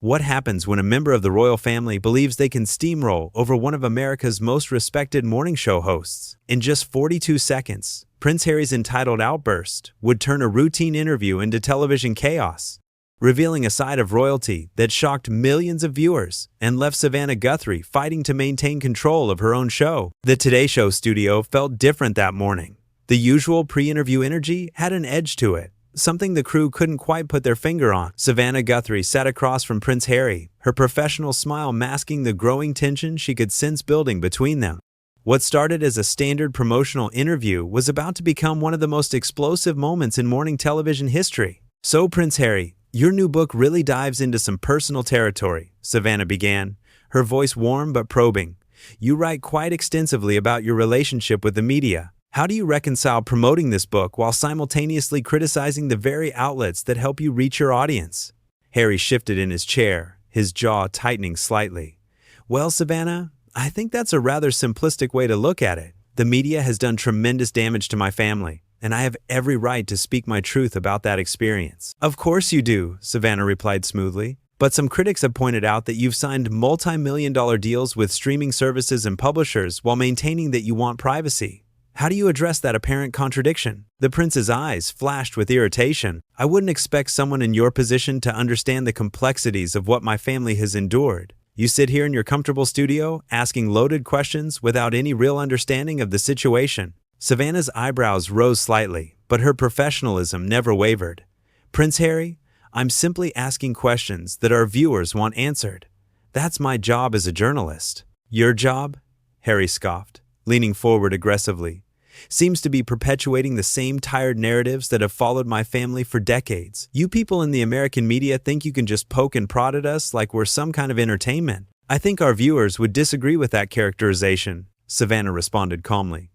What happens when a member of the royal family believes they can steamroll over one of America's most respected morning show hosts? In just 42 seconds, Prince Harry's entitled outburst would turn a routine interview into television chaos, revealing a side of royalty that shocked millions of viewers and left Savannah Guthrie fighting to maintain control of her own show. The Today Show studio felt different that morning. The usual pre-interview energy had an edge to it, something the crew couldn't quite put their finger on. Savannah Guthrie sat across from Prince Harry, her professional smile masking the growing tension she could sense building between them. What started as a standard promotional interview was about to become one of the most explosive moments in morning television history. "So, Prince Harry, your new book really dives into some personal territory," Savannah began, her voice warm but probing. "You write quite extensively about your relationship with the media. How do you reconcile promoting this book while simultaneously criticizing the very outlets that help you reach your audience?" Harry shifted in his chair, his jaw tightening slightly. "Well, Savannah, I think that's a rather simplistic way to look at it. The media has done tremendous damage to my family, and I have every right to speak my truth about that experience." "Of course you do," Savannah replied smoothly. "But some critics have pointed out that you've signed multi-million-dollar deals with streaming services and publishers while maintaining that you want privacy. How do you address that apparent contradiction?" The prince's eyes flashed with irritation. "I wouldn't expect someone in your position to understand the complexities of what my family has endured. You sit here in your comfortable studio, asking loaded questions without any real understanding of the situation." Savannah's eyebrows rose slightly, but her professionalism never wavered. "Prince Harry, I'm simply asking questions that our viewers want answered. That's my job as a journalist." "Your job?" Harry scoffed, leaning forward aggressively. "Seems to be perpetuating the same tired narratives that have followed my family for decades. You people in the American media think you can just poke and prod at us like we're some kind of entertainment." "I think our viewers would disagree with that characterization," Savannah responded calmly.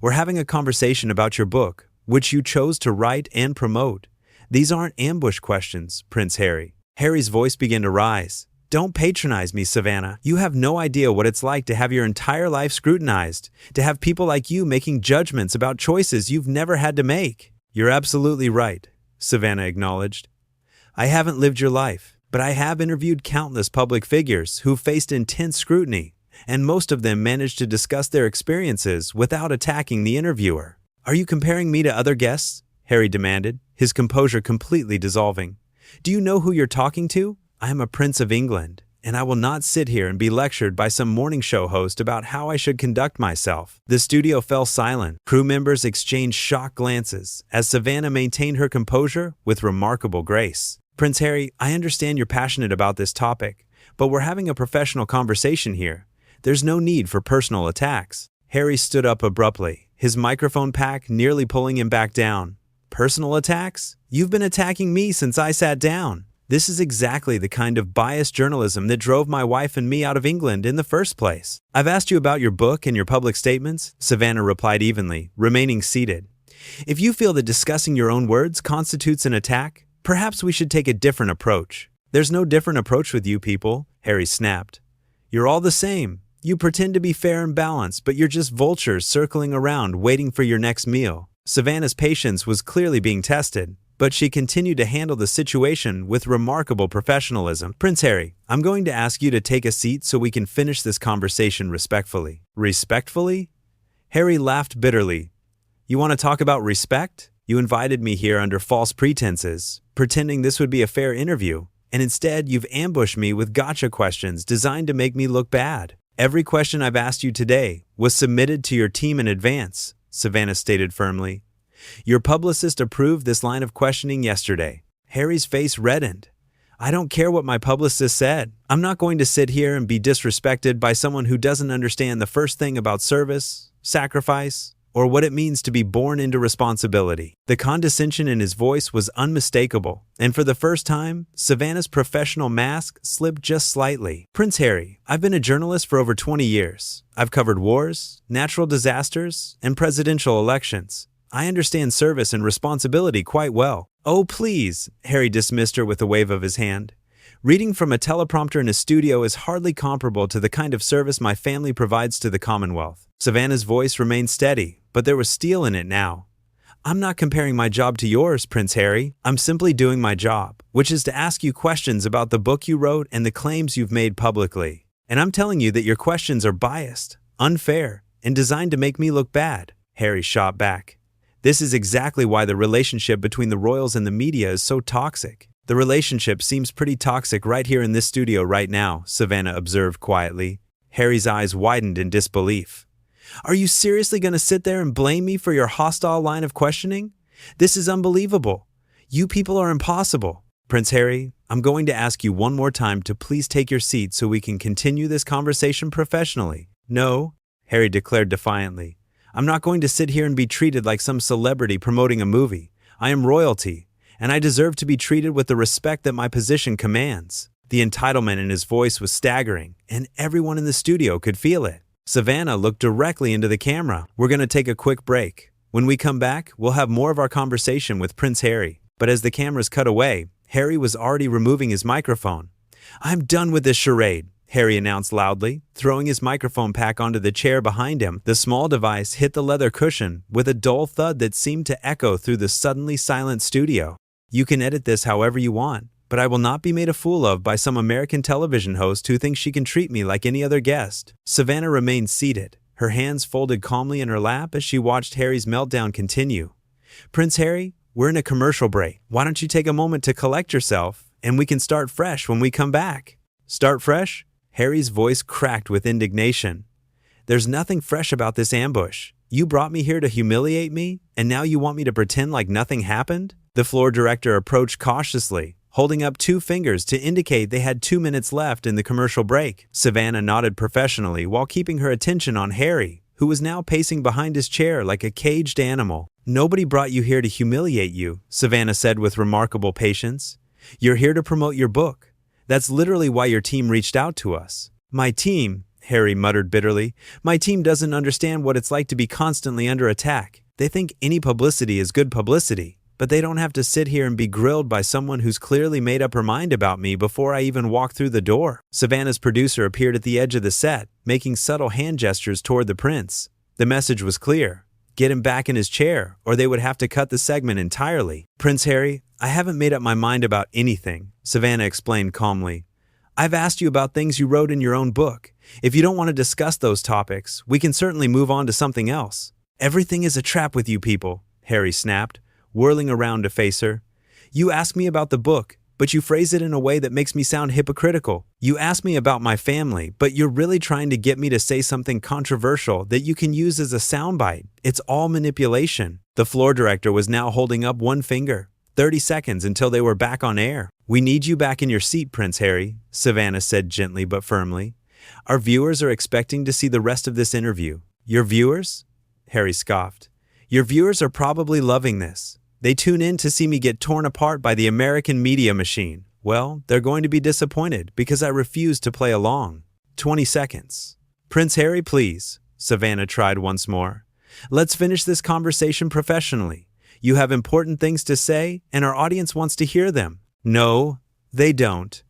"We're having a conversation about your book, which you chose to write and promote. These aren't ambush questions, Prince Harry." Harry's voice began to rise. "Don't patronize me, Savannah. You have no idea what it's like to have your entire life scrutinized, to have people like you making judgments about choices you've never had to make." "You're absolutely right," Savannah acknowledged. "I haven't lived your life, but I have interviewed countless public figures who faced intense scrutiny, and most of them managed to discuss their experiences without attacking the interviewer." "Are you comparing me to other guests?" Harry demanded, his composure completely dissolving. "Do you know who you're talking to? I am a Prince of England, and I will not sit here and be lectured by some morning show host about how I should conduct myself." The studio fell silent. Crew members exchanged shocked glances as Savannah maintained her composure with remarkable grace. "Prince Harry, I understand you're passionate about this topic, but we're having a professional conversation here. There's no need for personal attacks." Harry stood up abruptly, his microphone pack nearly pulling him back down. "Personal attacks? You've been attacking me since I sat down. This is exactly the kind of biased journalism that drove my wife and me out of England in the first place." "I've asked you about your book and your public statements," Savannah replied evenly, remaining seated. "If you feel that discussing your own words constitutes an attack, perhaps we should take a different approach." "There's no different approach with you people," Harry snapped. "You're all the same. You pretend to be fair and balanced, but you're just vultures circling around waiting for your next meal." Savannah's patience was clearly being tested, but she continued to handle the situation with remarkable professionalism. "Prince Harry, I'm going to ask you to take a seat so we can finish this conversation respectfully." "Respectfully?" Harry laughed bitterly. "You want to talk about respect? You invited me here under false pretenses, pretending this would be a fair interview, and instead you've ambushed me with gotcha questions designed to make me look bad. Every question I've asked you today was submitted to your team in advance," Savannah stated firmly. "Your publicist approved this line of questioning yesterday." Harry's face reddened. "I don't care what my publicist said. I'm not going to sit here and be disrespected by someone who doesn't understand the first thing about service, sacrifice, or what it means to be born into responsibility." The condescension in his voice was unmistakable, and for the first time, Savannah's professional mask slipped just slightly. "Prince Harry, I've been a journalist for over 20 years. I've covered wars, natural disasters, and presidential elections. I understand service and responsibility quite well." "Oh, please," Harry dismissed her with a wave of his hand. "Reading from a teleprompter in a studio is hardly comparable to the kind of service my family provides to the Commonwealth." Savannah's voice remained steady, but there was steel in it now. I'm not comparing my job to yours, Prince Harry. I'm simply doing my job, which is to ask you questions about the book you wrote and the claims you've made publicly. And I'm telling you that your questions are biased, unfair, and designed to make me look bad, Harry shot back. This is exactly why the relationship between the royals and the media is so toxic. The relationship seems pretty toxic right here in this studio right now, Savannah observed quietly. Harry's eyes widened in disbelief. Are you seriously going to sit there and blame me for your hostile line of questioning? This is unbelievable. You people are impossible. Prince Harry, I'm going to ask you one more time to please take your seat so we can continue this conversation professionally. No, Harry declared defiantly. I'm not going to sit here and be treated like some celebrity promoting a movie. I am royalty, and I deserve to be treated with the respect that my position commands. The entitlement in his voice was staggering, and everyone in the studio could feel it. Savannah looked directly into the camera. We're going to take a quick break. When we come back, we'll have more of our conversation with Prince Harry. But as the cameras cut away, Harry was already removing his microphone. I'm done with this charade, Harry announced loudly, throwing his microphone pack onto the chair behind him. The small device hit the leather cushion with a dull thud that seemed to echo through the suddenly silent studio. You can edit this however you want, but I will not be made a fool of by some American television host who thinks she can treat me like any other guest. Savannah remained seated, her hands folded calmly in her lap as she watched Harry's meltdown continue. Prince Harry, we're in a commercial break. Why don't you take a moment to collect yourself, and we can start fresh when we come back? Start fresh? Harry's voice cracked with indignation. There's nothing fresh about this ambush. You brought me here to humiliate me, and now you want me to pretend like nothing happened? The floor director approached cautiously, holding up 2 fingers to indicate they had 2 minutes left in the commercial break. Savannah nodded professionally while keeping her attention on Harry, who was now pacing behind his chair like a caged animal. Nobody brought you here to humiliate you, Savannah said with remarkable patience. You're here to promote your book. That's literally why your team reached out to us. My team, Harry muttered bitterly, my team doesn't understand what it's like to be constantly under attack. They think any publicity is good publicity, but they don't have to sit here and be grilled by someone who's clearly made up her mind about me before I even walk through the door. Savannah's producer appeared at the edge of the set, making subtle hand gestures toward the prince. The message was clear. Get him back in his chair, or they would have to cut the segment entirely. Prince Harry, I haven't made up my mind about anything, Savannah explained calmly. I've asked you about things you wrote in your own book. If you don't want to discuss those topics, we can certainly move on to something else. Everything is a trap with you people, Harry snapped, whirling around to face her. You ask me about the book, but you phrase it in a way that makes me sound hypocritical. You ask me about my family, but you're really trying to get me to say something controversial that you can use as a soundbite. It's all manipulation. The floor director was now holding up 1 finger. 30 seconds until they were back on air. We need you back in your seat, Prince Harry, Savannah said gently but firmly. Our viewers are expecting to see the rest of this interview. Your viewers? Harry scoffed. Your viewers are probably loving this. They tune in to see me get torn apart by the American media machine. Well, they're going to be disappointed because I refuse to play along. 20 seconds. Prince Harry, please, Savannah tried once more. Let's finish this conversation professionally. You have important things to say, and our audience wants to hear them. No, they don't,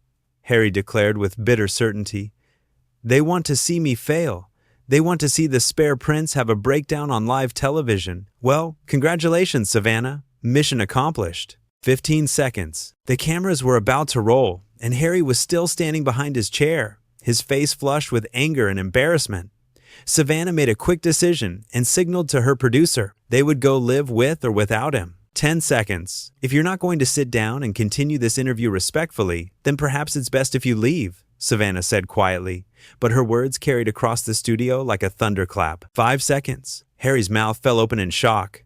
Harry declared with bitter certainty. They want to see me fail. They want to see the spare prince have a breakdown on live television. Well, congratulations, Savannah. Mission accomplished. 15 seconds. The cameras were about to roll, and Harry was still standing behind his chair, his face flushed with anger and embarrassment. Savannah made a quick decision and signaled to her producer they would go live with or without him. 10 seconds. If you're not going to sit down and continue this interview respectfully, then perhaps it's best if you leave, Savannah said quietly, but her words carried across the studio like a thunderclap. 5 seconds. Harry's mouth fell open in shock.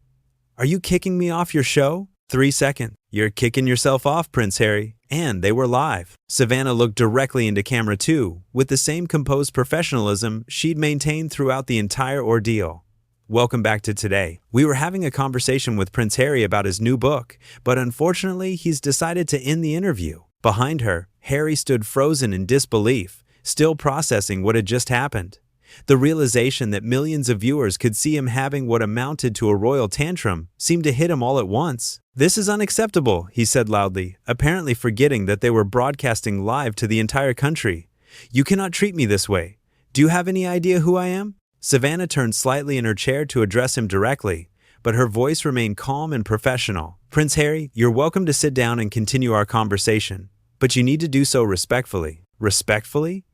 Are you kicking me off your show? 3 seconds. You're kicking yourself off, Prince Harry. And they were live. Savannah looked directly into camera 2, with the same composed professionalism she'd maintained throughout the entire ordeal. Welcome back to today. We were having a conversation with Prince Harry about his new book, but unfortunately he's decided to end the interview. Behind her, Harry stood frozen in disbelief, still processing what had just happened. The realization that millions of viewers could see him having what amounted to a royal tantrum seemed to hit him all at once. This is unacceptable, he said loudly, apparently forgetting that they were broadcasting live to the entire country. You cannot treat me this way. Do you have any idea who I am? Savannah turned slightly in her chair to address him directly, but her voice remained calm and professional. "Prince Harry, you're welcome to sit down and continue our conversation, but you need to do so respectfully." "Respectfully?"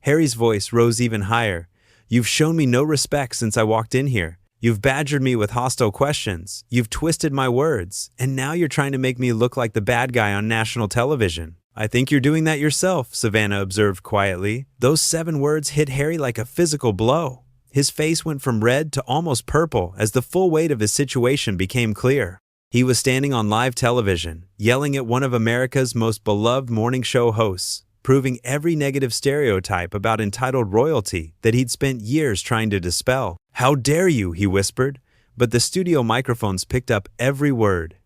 Harry's voice rose even higher. "You've shown me no respect since I walked in here. You've badgered me with hostile questions. You've twisted my words. And now you're trying to make me look like the bad guy on national television." "I think you're doing that yourself," Savannah observed quietly. Those 7 words hit Harry like a physical blow. His face went from red to almost purple as the full weight of his situation became clear. He was standing on live television, yelling at one of America's most beloved morning show hosts, proving every negative stereotype about entitled royalty that he'd spent years trying to dispel. "How dare you," he whispered, but the studio microphones picked up every word.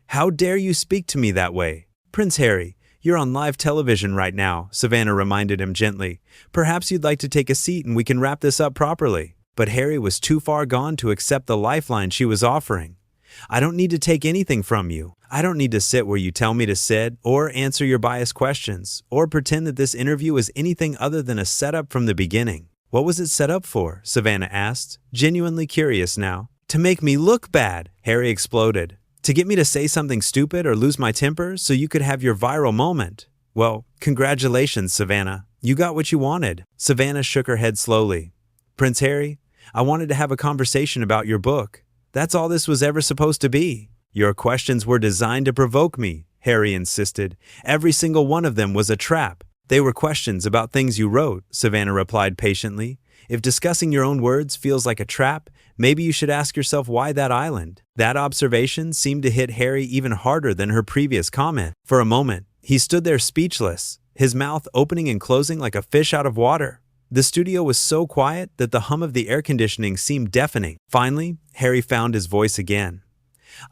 "How dare you speak to me that way? Prince Harry, you're on live television right now," Savannah reminded him gently. "Perhaps you'd like to take a seat and we can wrap this up properly." But Harry was too far gone to accept the lifeline she was offering. "I don't need to take anything from you. I don't need to sit where you tell me to sit, or answer your biased questions, or pretend that this interview is anything other than a setup from the beginning." "What was it set up for?" Savannah asked, genuinely curious now. "To make me look bad," Harry exploded. "To get me to say something stupid or lose my temper so you could have your viral moment." "Well, congratulations, Savannah. You got what you wanted." Savannah shook her head slowly. "Prince Harry, I wanted to have a conversation about your book. That's all this was ever supposed to be." "Your questions were designed to provoke me," Harry insisted. "Every single one of them was a trap." "They were questions about things you wrote," Savannah replied patiently. "If discussing your own words feels like a trap, maybe you should ask yourself why that island." That observation seemed to hit Harry even harder than her previous comment. For a moment, he stood there speechless, his mouth opening and closing like a fish out of water. The studio was so quiet that the hum of the air conditioning seemed deafening. Finally, Harry found his voice again.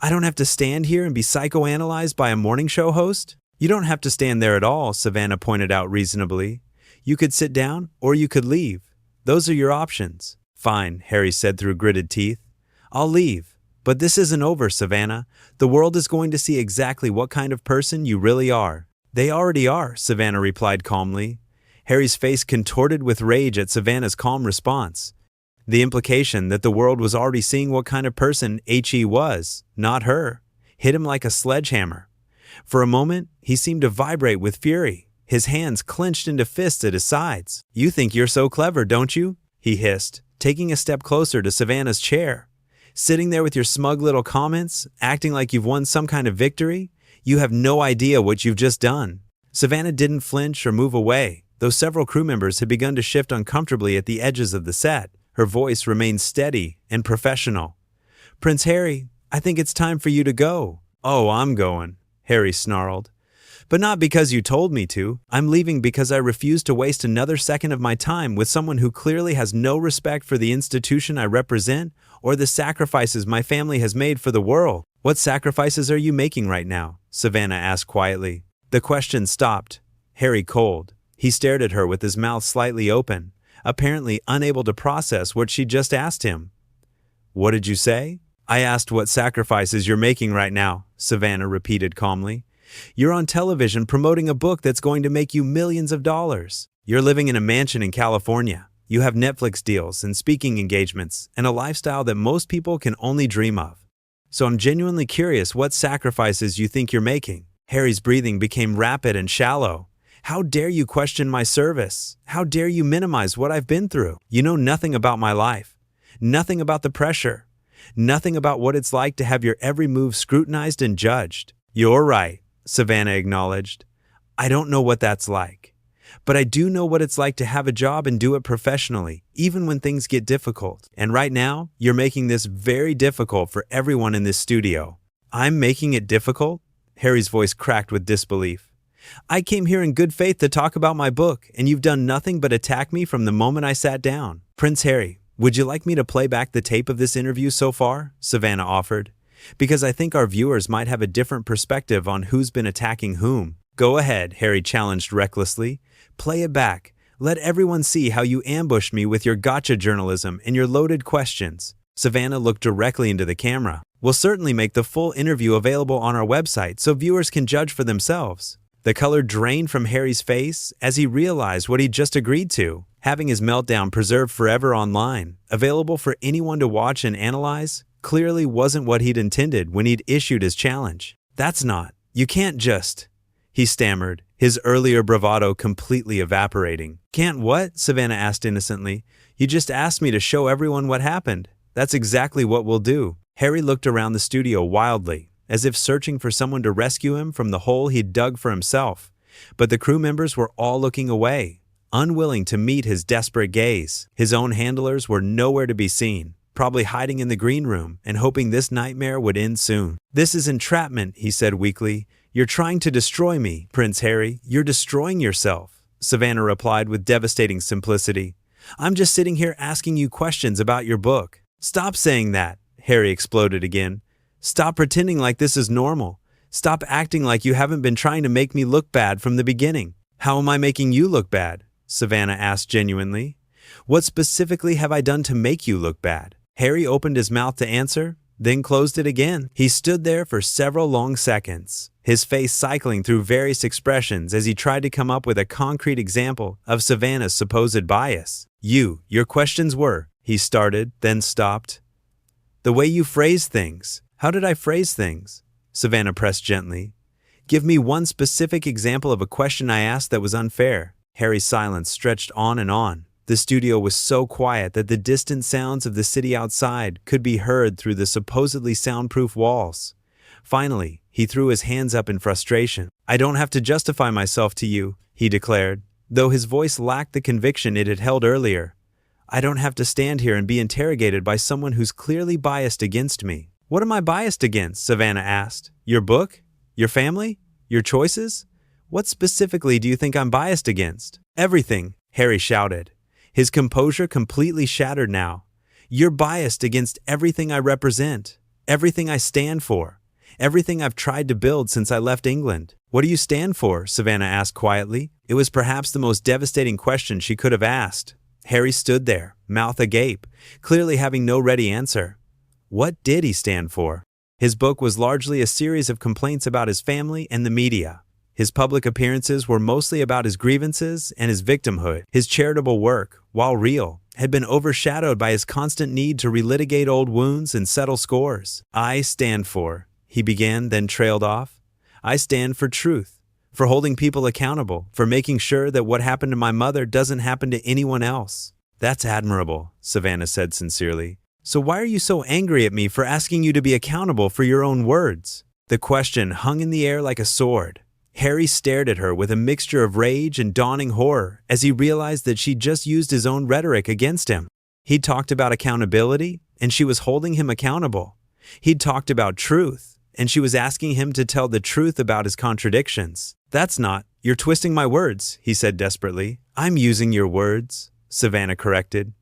"I don't have to stand here and be psychoanalyzed by a morning show host?" "You don't have to stand there at all," Savannah pointed out reasonably. "You could sit down or you could leave. Those are your options." "Fine," Harry said through gritted teeth. "I'll leave. But this isn't over, Savannah. The world is going to see exactly what kind of person you really are." "They already are," Savannah replied calmly. Harry's face contorted with rage at Savannah's calm response. The implication that the world was already seeing what kind of person He was, not her, hit him like a sledgehammer. For a moment, he seemed to vibrate with fury, his hands clenched into fists at his sides. "You think you're so clever, don't you?" he hissed, taking a step closer to Savannah's chair. "Sitting there with your smug little comments, acting like you've won some kind of victory? You have no idea what you've just done." Savannah didn't flinch or move away, though several crew members had begun to shift uncomfortably at the edges of the set. Her voice remained steady and professional. "Prince Harry, I think it's time for you to go." "Oh, I'm going," Harry snarled. "But not because you told me to. I'm leaving because I refuse to waste another second of my time with someone who clearly has no respect for the institution I represent or the sacrifices my family has made for the world." "What sacrifices are you making right now?" Savannah asked quietly. The question stopped. Harry cold. He stared at her with his mouth slightly open, apparently unable to process what she just asked him. "What did you say?" "I asked what sacrifices you're making right now," Savannah repeated calmly. "You're on television promoting a book that's going to make you millions of dollars. You're living in a mansion in California. You have Netflix deals and speaking engagements and a lifestyle that most people can only dream of. So I'm genuinely curious what sacrifices you think you're making." Harry's breathing became rapid and shallow. "How dare you question my service? How dare you minimize what I've been through? You know nothing about my life. Nothing about the pressure. Nothing about what it's like to have your every move scrutinized and judged." "You're right," Savannah acknowledged. "I don't know what that's like. But I do know what it's like to have a job and do it professionally, even when things get difficult. And right now, you're making this very difficult for everyone in this studio." "I'm making it difficult?" Harry's voice cracked with disbelief. "I came here in good faith to talk about my book, and you've done nothing but attack me from the moment I sat down." "Prince Harry, would you like me to play back the tape of this interview so far?" Savannah offered. "Because I think our viewers might have a different perspective on who's been attacking whom." "Go ahead," Harry challenged recklessly. "Play it back. Let everyone see how you ambushed me with your gotcha journalism and your loaded questions." Savannah looked directly into the camera. "We'll certainly make the full interview available on our website so viewers can judge for themselves." The color drained from Harry's face as he realized what he'd just agreed to, having his meltdown preserved forever online, available for anyone to watch and analyze. clearly wasn't what he'd intended when he'd issued his challenge. You can't just, he stammered, his earlier bravado completely evaporating. Can't what? Savannah asked innocently. You just asked me to show everyone what happened. That's exactly what we'll do. Harry looked around the studio wildly, as if searching for someone to rescue him from the hole he'd dug for himself. But the crew members were all looking away, unwilling to meet his desperate gaze. His own handlers were nowhere to be seen, probably hiding in the green room and hoping this nightmare would end soon. This is entrapment, he said weakly. You're trying to destroy me, Prince Harry. You're destroying yourself, Savannah replied with devastating simplicity. I'm just sitting here asking you questions about your book. Stop saying that, Harry exploded again. Stop pretending like this is normal. Stop acting like you haven't been trying to make me look bad from the beginning. How am I making you look bad? Savannah asked genuinely. What specifically have I done to make you look bad? Harry opened his mouth to answer, then closed it again. He stood there for several long seconds, his face cycling through various expressions as he tried to come up with a concrete example of Savannah's supposed bias. Your questions were, he started, then stopped. The way you phrase things. How did I phrase things? Savannah pressed gently. Give me one specific example of a question I asked that was unfair. Harry's silence stretched on and on. The studio was so quiet that the distant sounds of the city outside could be heard through the supposedly soundproof walls. Finally, he threw his hands up in frustration. I don't have to justify myself to you, he declared, though his voice lacked the conviction it had held earlier. I don't have to stand here and be interrogated by someone who's clearly biased against me. What am I biased against? Savannah asked. Your book? Your family? Your choices? What specifically do you think I'm biased against? Everything, Harry shouted, his composure completely shattered now. You're biased against everything I represent, everything I stand for, everything I've tried to build since I left England. What do you stand for? Savannah asked quietly. It was perhaps the most devastating question she could have asked. Harry stood there, mouth agape, clearly having no ready answer. What did he stand for? His book was largely a series of complaints about his family and the media. His public appearances were mostly about his grievances and his victimhood. His charitable work, while real, had been overshadowed by his constant need to relitigate old wounds and settle scores. I stand for, he began, then trailed off. I stand for truth, for holding people accountable, for making sure that what happened to my mother doesn't happen to anyone else. That's admirable, Savannah said sincerely. So why are you so angry at me for asking you to be accountable for your own words? The question hung in the air like a sword. Harry stared at her with a mixture of rage and dawning horror as he realized that she'd just used his own rhetoric against him. He'd talked about accountability, and she was holding him accountable. He'd talked about truth, and she was asking him to tell the truth about his contradictions. You're twisting my words, he said desperately. I'm using your words, Savannah corrected.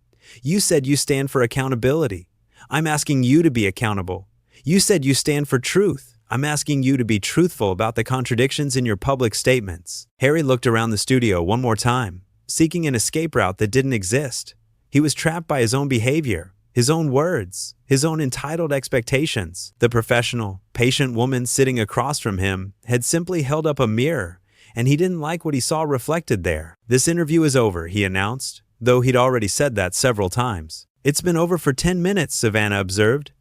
You said you stand for accountability. I'm asking you to be accountable. You said you stand for truth. I'm asking you to be truthful about the contradictions in your public statements. Harry looked around the studio one more time, seeking an escape route that didn't exist. He was trapped by his own behavior, his own words, his own entitled expectations. The professional, patient woman sitting across from him had simply held up a mirror, and he didn't like what he saw reflected there. This interview is over, he announced, though he'd already said that several times. It's been over for 10 minutes, Savannah observed.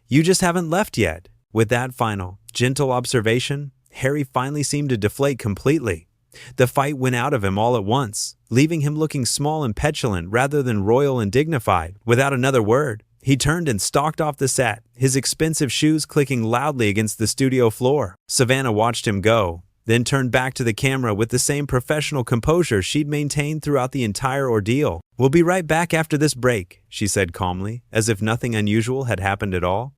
You just haven't left yet. With that final, gentle observation, Harry finally seemed to deflate completely. The fight went out of him all at once, leaving him looking small and petulant rather than royal and dignified. Without another word, he turned and stalked off the set, his expensive shoes clicking loudly against the studio floor. Savannah watched him go, then turned back to the camera with the same professional composure she'd maintained throughout the entire ordeal. We'll be right back after this break, she said calmly, as if nothing unusual had happened at all.